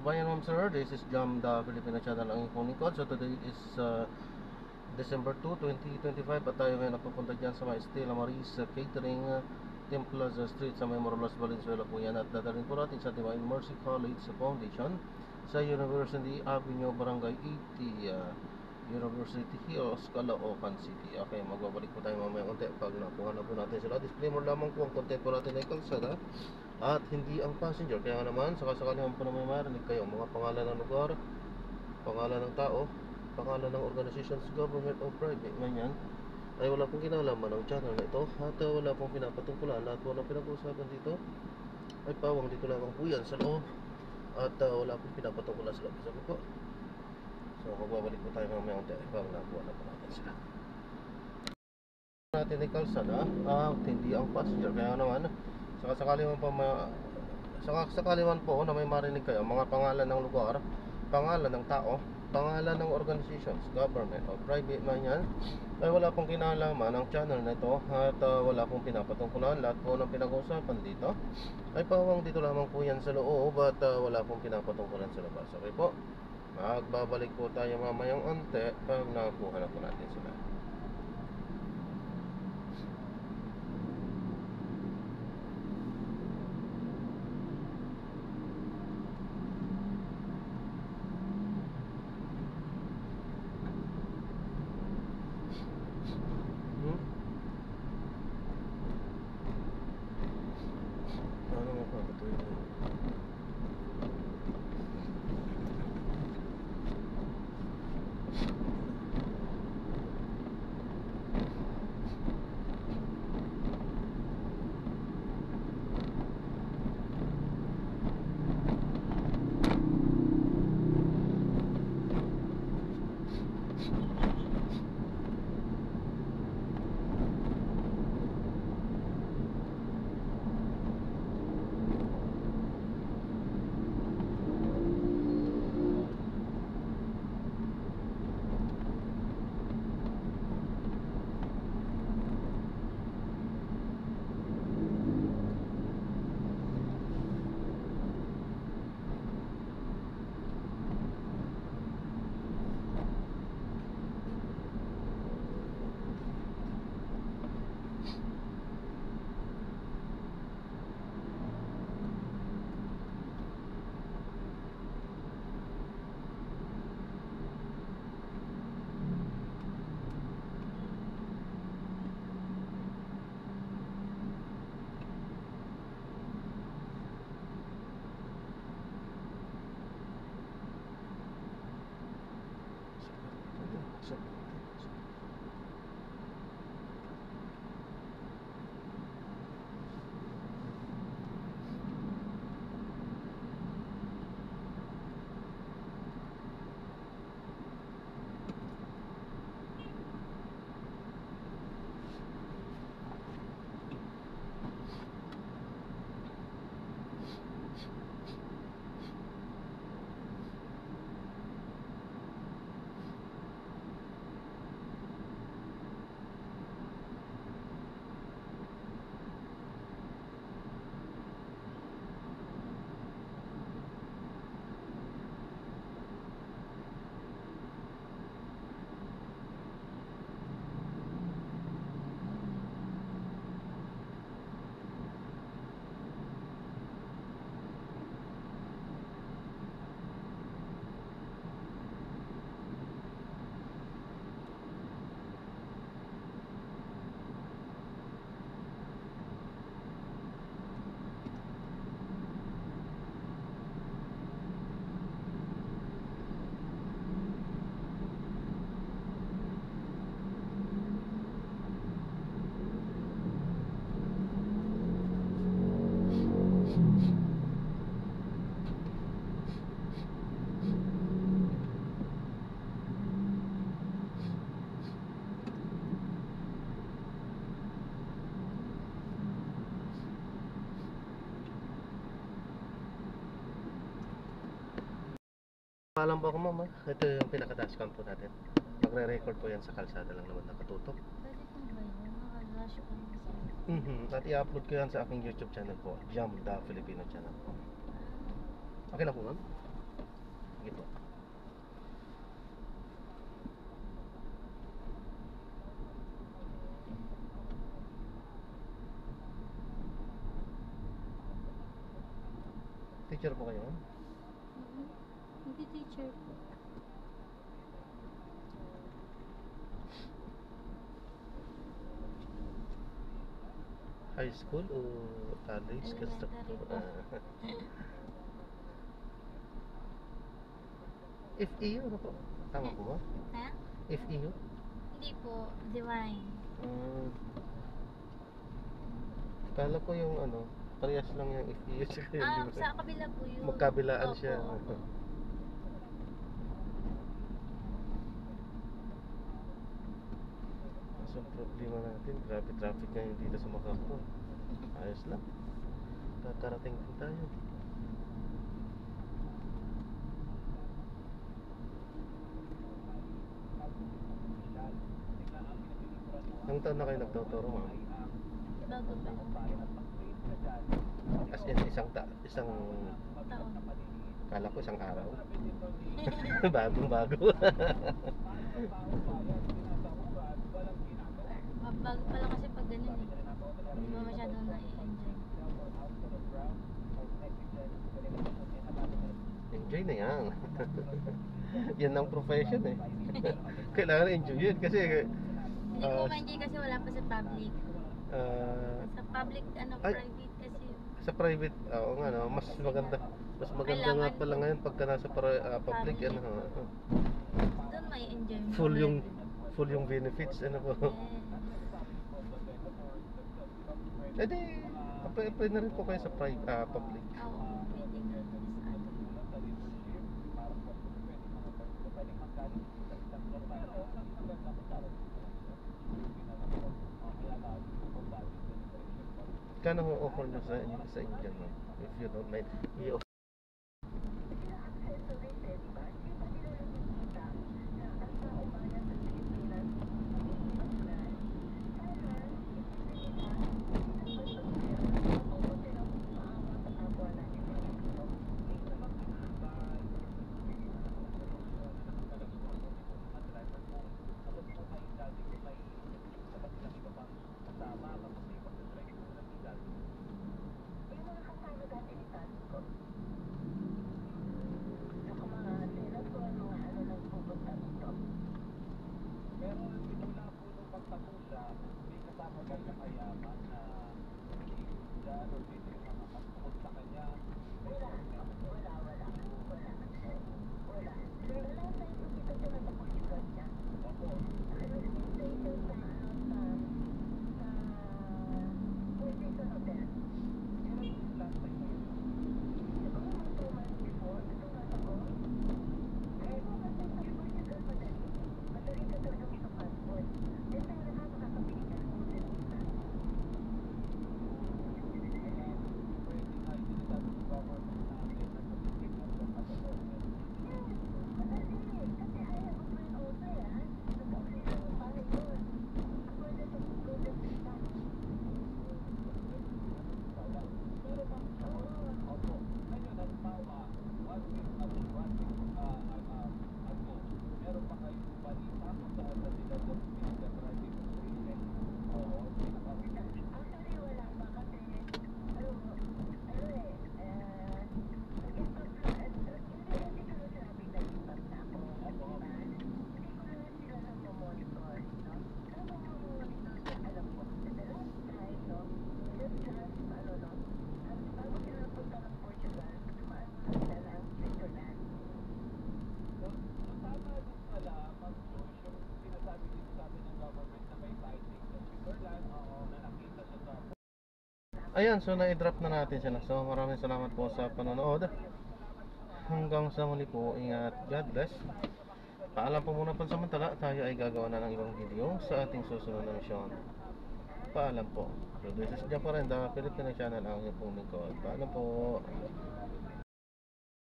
kababayan, ma'am sir, this is Jam the Filipino channel ang inyong lingkod. So today is December 2, 2025 at tayo ngayon napupunta dyan sa mga Estela Maris Catering, Templaza Street sa may Morolas, Valenzuela po yan. At dadalhin po natin sa Divine Mercy College Foundation sa University Avenue, Barangay 80, University Hills, Caloocan City. Okay, magbabalik po tayo mamaya unti pag nakuha na po natin sila. Disclaimer lamang po, ang content po natin ay kalsada at hindi ang passenger. Kaya naman, sakasakali naman po na may marinig kayo mga pangalan ng lugar, pangalan ng tao, pangalan ng organizations, government o private man yan, ay wala pong kinalaman ng channel na ito at wala pong pinapatungkulan. Lahat po na pinag-uusapan dito ay pawang dito lamang po yan sa loob at wala pong pinapatungkulan sa loob. Sabi po, so magbabalik po tayo mamaya unti pag nakuha na po natin sila. Natin ay kalsada at hindi ang passenger. Kaya naman, sakasakali man po na may marinig kayo mga pangalan ng lugar, pangalan ng tao, pangalan ng organizations, government o private man yan, ay wala pong kinalaman ang channel na ito at wala pong pinapatungkulan. Lahat po ng pinag-uusapan dito ay pawang dito lamang po yan sa loob at wala pong pinapatungkulan sa labas. Okay po, magbabalik po tayo mamayang unti pag nakuha na po natin sila. Ano mo pa ito yun? Paalam po ako, ma'am. Ito yung pinaka-dashcam po natin. Magre-record po yan sa kalsada lang naman nakatutok. Pwede po ba yun? Nakadasyo ko yung sa... At i-upload ko yan sa aking YouTube channel po, Jam the Filipino channel po. Okay lang po, ma'am? Sige po. Teacher po kayo? Hindi teacher po. High school o college? Elementary po. FEU ano po? Tama po ba? Ha? FEU? Hindi po. Divine. Kala ko yung ano, parehas lang yung FEU tsaka yung Ah, Divine. sa kabila po yun. Magkabilaan Opo, siya. opo. Kaso ang problema natin, grabe traffic ngayon dito sa Macau. Ayos lang. Kakarating din tayo. Ilang taon na kayo nagtuturo, ma'am? Bago pa lang. As in, isang Taon. kala ko isang araw. Bagong-bago. Bago pa lang kasi pag ganun eh. Hindi mo masyadong na-enjoy. Enjoy na yan. Yan ang profession eh. Kailangan enjoy yun kasi Hindi po ma-enjoy kasi wala pa sa public. Sa public, ay, private kasi. sa private, oo nga no, mas maganda nga Kailangan pala ngayon pagka nasa public public. ano. Doon may enjoy mo. Full yung benefits ano po. Eh di, apply na rin po kayo sa public. Oo, pwede nga. Kano ho offer nyo sa inyo no? If you don't mind, ayan, so na-drop na natin sila. So maraming salamat po sa panonood. Hanggang sa muli po, ingat, God bless. Paalam po muna pansamantala. Tayo ay gagawa na ng ibang video sa ating susunod na misyon. Paalam po. So this is Japarenda, Filipino channel ang inyong pong lingkod. Paalam po.